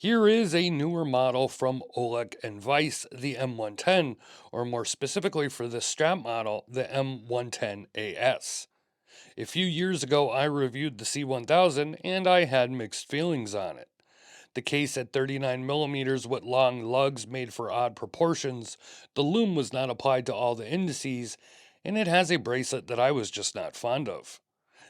Here is a newer model from Ollech and Wajs, the M110, or more specifically for this strap model, the M110 AS. A few years ago, I reviewed the C1000 and I had mixed feelings on it. The case at 39 millimeters with long lugs made for odd proportions, the loom was not applied to all the indices, and it has a bracelet that I was just not fond of.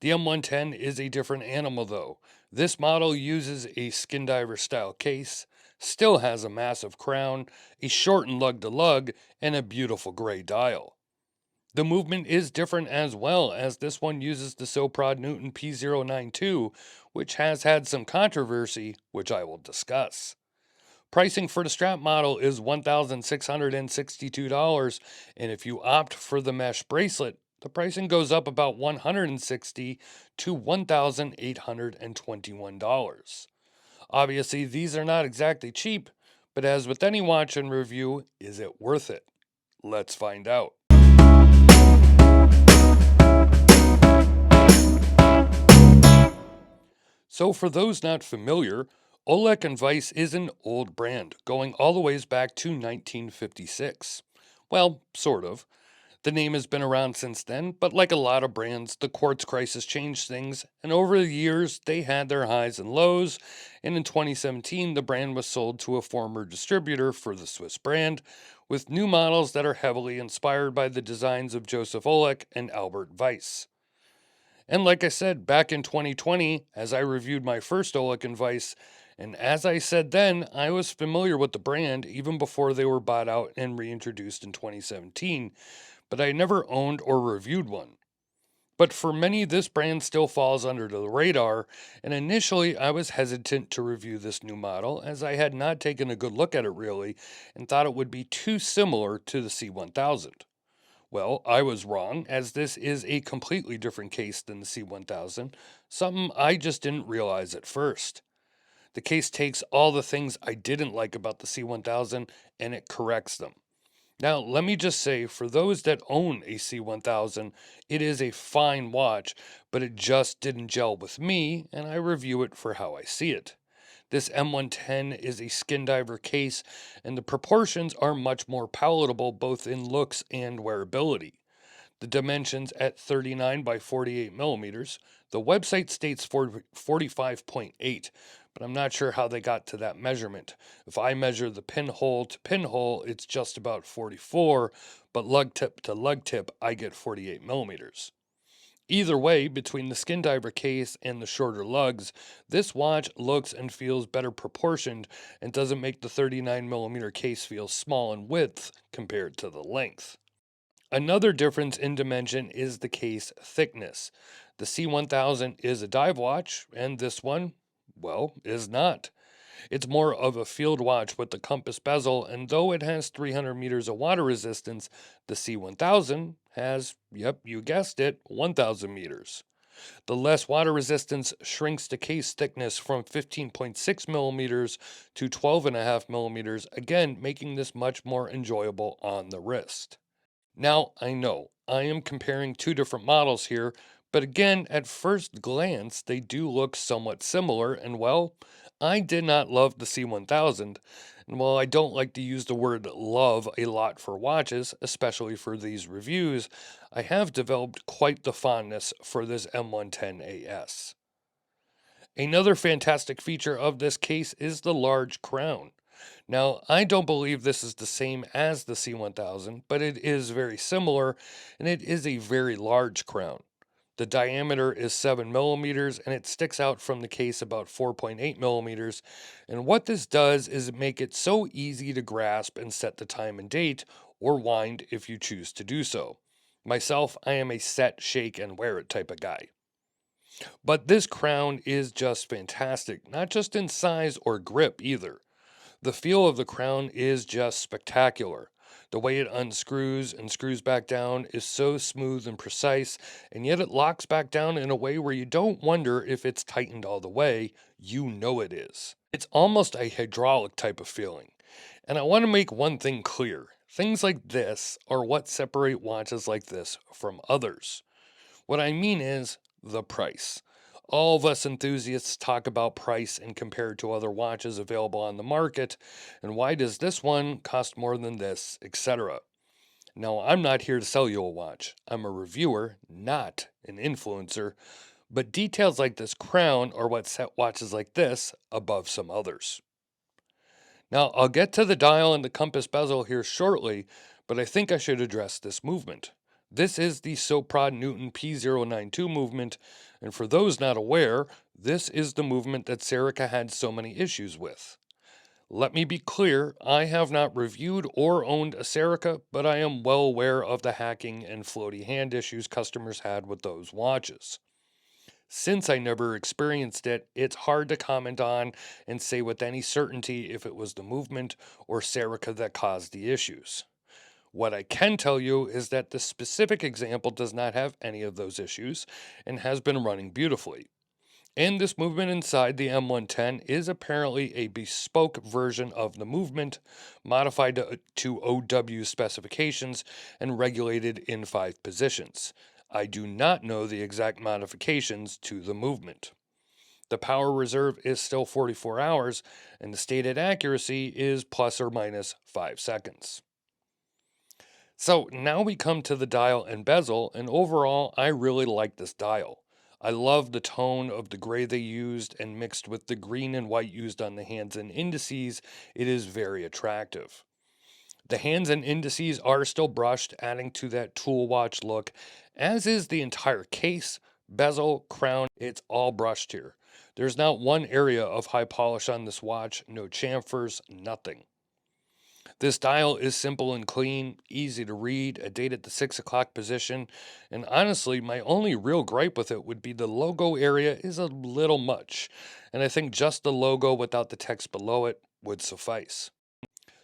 The M110 is a different animal though. This model uses a skin diver style case, still has a massive crown, a shortened lug to lug, and a beautiful gray dial. The movement is different as well, as this one uses the Soprod Newton P092, which has had some controversy, which I will discuss. Pricing for the strap model is $1,662, and if you opt for the mesh bracelet, the pricing goes up about $160 to $1,821. Obviously, these are not exactly cheap, but as with any watch and review, is it worth it? Let's find out. So, for those not familiar, Ollech and Weiss is an old brand, going all the ways back to 1956. Well, sort of. The name has been around since then, but like a lot of brands, the quartz crisis changed things, and over the years, they had their highs and lows. And in 2017, the brand was sold to a former distributor for the Swiss brand, with new models that are heavily inspired by the designs of Joseph Ollech and Albert Weiss. And like I said, back in 2020, as I reviewed my first Ollech and Weiss, and as I said then, I was familiar with the brand even before they were bought out and reintroduced in 2017, but I never owned or reviewed one. But for many, this brand still falls under the radar, and initially I was hesitant to review this new model as I had not taken a good look at it really and thought it would be too similar to the C1000. Well, I was wrong, as this is a completely different case than the C1000, something I just didn't realize at first. The case takes all the things I didn't like about the C1000 and it corrects them. Now, let me just say, for those that own a C1000, it is a fine watch, but it just didn't gel with me, and I review it for how I see it. This M110 is a skin diver case, and the proportions are much more palatable both in looks and wearability. The dimensions at 39 by 48 millimeters. The website states 45.8, but I'm not sure how they got to that measurement. If I measure the pinhole to pinhole, it's just about 44, but lug tip to lug tip, I get 48 millimeters. Either way, between the skin diver case and the shorter lugs, this watch looks and feels better proportioned and doesn't make the 39 millimeter case feel small in width compared to the length. Another difference in dimension is the case thickness. The C1000 is a dive watch, and this one, well, is not. It's more of a field watch with the compass bezel, and though it has 300 meters of water resistance, the C1000 has, yep, you guessed it, 1000 meters. The less water resistance shrinks the case thickness from 15.6 millimeters to 12.5 millimeters, again making this much more enjoyable on the wrist. Now, I know I am comparing two different models here, but again, at first glance, they do look somewhat similar, and well, I did not love the C1000, and while I don't like to use the word love a lot for watches, especially for these reviews, I have developed quite the fondness for this M110 AS. Another fantastic feature of this case is the large crown. Now, I don't believe this is the same as the C1000, but it is very similar, and it is a very large crown. The diameter is 7 millimeters, and it sticks out from the case about 4.8 millimeters. And what this does is make it so easy to grasp and set the time and date, or wind if you choose to do so. Myself, I am a set, shake, and wear it type of guy. But this crown is just fantastic, not just in size or grip either. The feel of the crown is just spectacular. The way it unscrews and screws back down is so smooth and precise, and yet it locks back down in a way where you don't wonder if it's tightened all the way. You know it is. It's almost a hydraulic type of feeling. And I want to make one thing clear. Things like this are what separate watches like this from others. What I mean is the price. All of us enthusiasts talk about price and compare to other watches available on the market, and why does this one cost more than this, etc. Now, I'm not here to sell you a watch. I'm a reviewer, not an influencer, but details like this crown are what set watches like this above some others. Now, I'll get to the dial and the compass bezel here shortly, but I think I should address this movement. This is the Soprod Newton P092 movement, and for those not aware, this is the movement that Serica had so many issues with. Let me be clear, I have not reviewed or owned a Serica, but I am well aware of the hacking and floaty hand issues customers had with those watches. Since I never experienced it, it's hard to comment on and say with any certainty if it was the movement or Serica that caused the issues. What I can tell you is that this specific example does not have any of those issues and has been running beautifully. And this movement inside the M110 is apparently a bespoke version of the movement, modified to OW specifications and regulated in 5 positions. I do not know the exact modifications to the movement. The power reserve is still 44 hours, and the stated accuracy is plus or minus 5 seconds. So now we come to the dial and bezel, and overall, I really like this dial. I love the tone of the gray they used, and mixed with the green and white used on the hands and indices, it is very attractive. The hands and indices are still brushed, adding to that tool watch look, as is the entire case, bezel, crown, it's all brushed here. There's not one area of high polish on this watch, no chamfers, nothing. This dial is simple and clean, easy to read, a date at the 6 o'clock position, and honestly, my only real gripe with it would be the logo area is a little much, and I think just the logo without the text below it would suffice.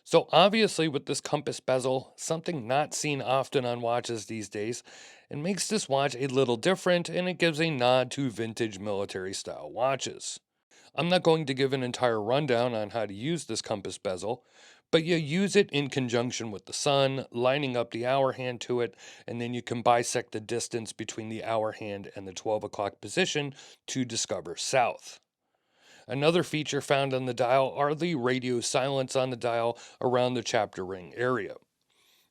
So obviously with this compass bezel, something not seen often on watches these days, it makes this watch a little different and it gives a nod to vintage military style watches. I'm not going to give an entire rundown on how to use this compass bezel, but you use it in conjunction with the sun, lining up the hour hand to it, and then you can bisect the distance between the hour hand and the 12 o'clock position to discover south. Another feature found on the dial are the radio silence on the dial around the chapter ring area.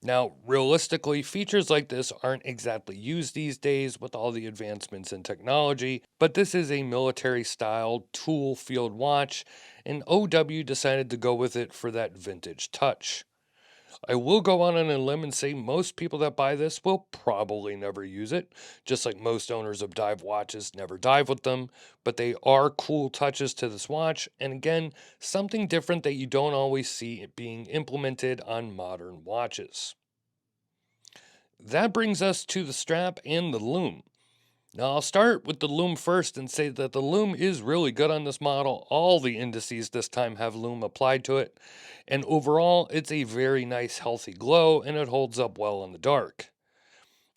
Now, realistically, features like this aren't exactly used these days with all the advancements in technology, but this is a military style tool field watch, and OW decided to go with it for that vintage touch. I will go on a limb and say most people that buy this will probably never use it, just like most owners of dive watches never dive with them, but they are cool touches to this watch, and again, something different that you don't always see it being implemented on modern watches. That brings us to the strap and the loom. Now, I'll start with the loom first and say that the loom is really good on this model. All the indices this time have loom applied to it, and overall, it's a very nice, healthy glow, and it holds up well in the dark.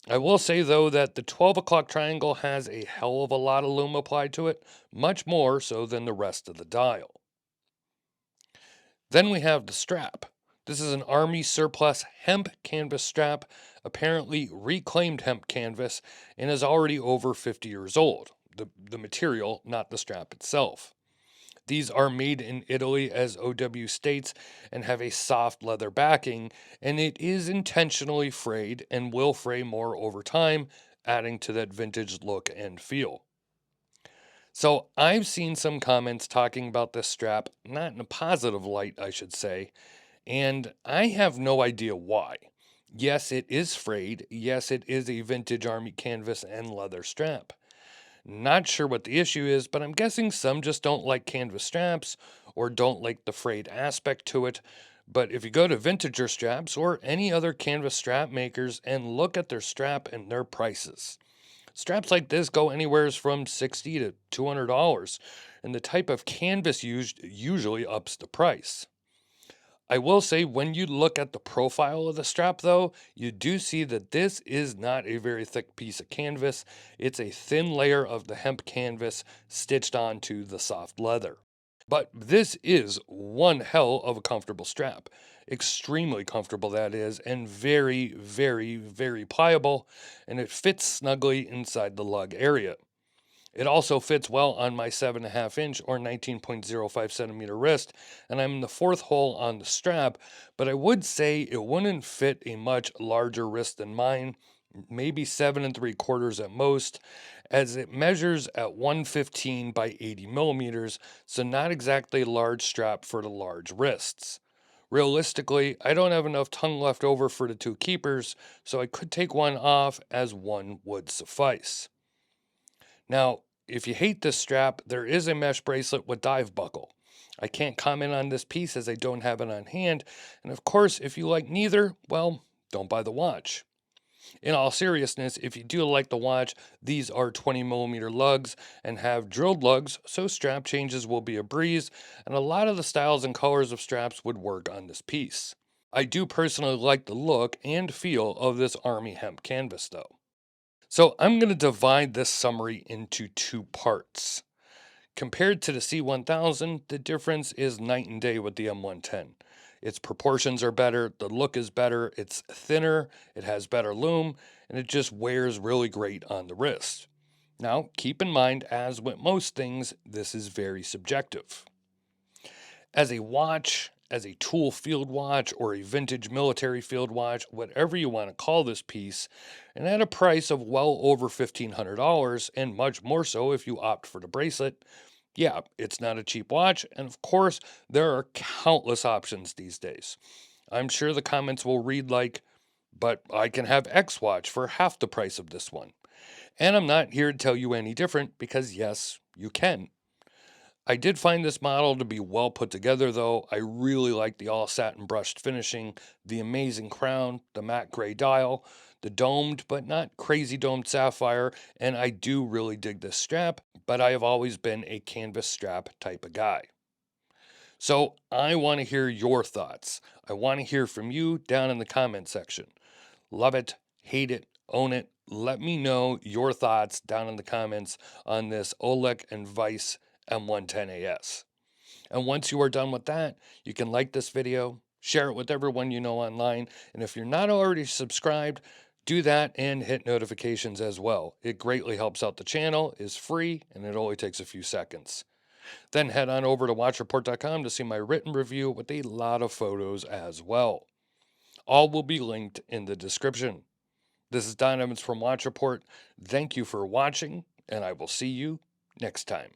I will say, though, that the 12 o'clock triangle has a hell of a lot of loom applied to it, much more so than the rest of the dial. Then we have the strap. This is an Army surplus hemp canvas strap, apparently reclaimed hemp canvas, and is already over 50 years old. The material, not the strap itself. These are made in Italy, as OW states, and have a soft leather backing, and it is intentionally frayed and will fray more over time, adding to that vintage look and feel. So I've seen some comments talking about this strap, not in a positive light, I should say, and I have no idea why. Yes, it is frayed. Yes, it is a vintage army canvas and leather strap. Not sure what the issue is, but I'm guessing some just don't like canvas straps or don't like the frayed aspect to it. But if you go to Vintager Straps or any other canvas strap makers and look at their strap and their prices, straps like this go anywhere from $60 to $200, and the type of canvas used usually ups the price. I will say, when you look at the profile of the strap, though, you do see that this is not a very thick piece of canvas. It's a thin layer of the hemp canvas stitched onto the soft leather. But this is one hell of a comfortable strap. Extremely comfortable, that is, and very, very, very pliable, and it fits snugly inside the lug area. It also fits well on my 7.5 inch or 19.05 centimeter wrist, and I'm in the fourth hole on the strap, but I would say it wouldn't fit a much larger wrist than mine, maybe 7 3/4 at most, as it measures at 115 by 80 millimeters, so not exactly a large strap for the large wrists. Realistically, I don't have enough tongue left over for the two keepers, so I could take one off as one would suffice. Now, if you hate this strap, there is a mesh bracelet with dive buckle. I can't comment on this piece as I don't have it on hand, and of course, if you like neither, well, don't buy the watch. In all seriousness, if you do like the watch, these are 20 millimeter lugs and have drilled lugs, so strap changes will be a breeze, and a lot of the styles and colors of straps would work on this piece. I do personally like the look and feel of this Army hemp canvas though. So I'm going to divide this summary into two parts. Compared to the C1000, the difference is night and day with the M110. Its proportions are better, the look is better, it's thinner, it has better loom, and it just wears really great on the wrist. Now, keep in mind, as with most things, this is very subjective. As a watch, as a tool field watch, or a vintage military field watch, whatever you want to call this piece, and at a price of well over $1,500, and much more so if you opt for the bracelet, yeah, it's not a cheap watch, and of course, there are countless options these days. I'm sure the comments will read like, but I can have X watch for half the price of this one. And I'm not here to tell you any different because, yes, you can. I did find this model to be well put together, though. I really like the all satin brushed finishing, the amazing crown, the matte gray dial, the domed but not crazy domed sapphire, and I do really dig this strap, but I have always been a canvas strap type of guy. So I want to hear your thoughts. I want to hear from you down in the comment section. Love it, hate it, own it. Let me know your thoughts down in the comments on this Ollech and Weiss M110 AS. And once you are done with that, you can like this video, share it with everyone you know online, and if you're not already subscribed, do that and hit notifications as well. It greatly helps out the channel, is free, and it only takes a few seconds. Then head on over to watchreport.com to see my written review with a lot of photos as well. All will be linked in the description. This is Don Evans from Watch Report. Thank you for watching, and I will see you next time.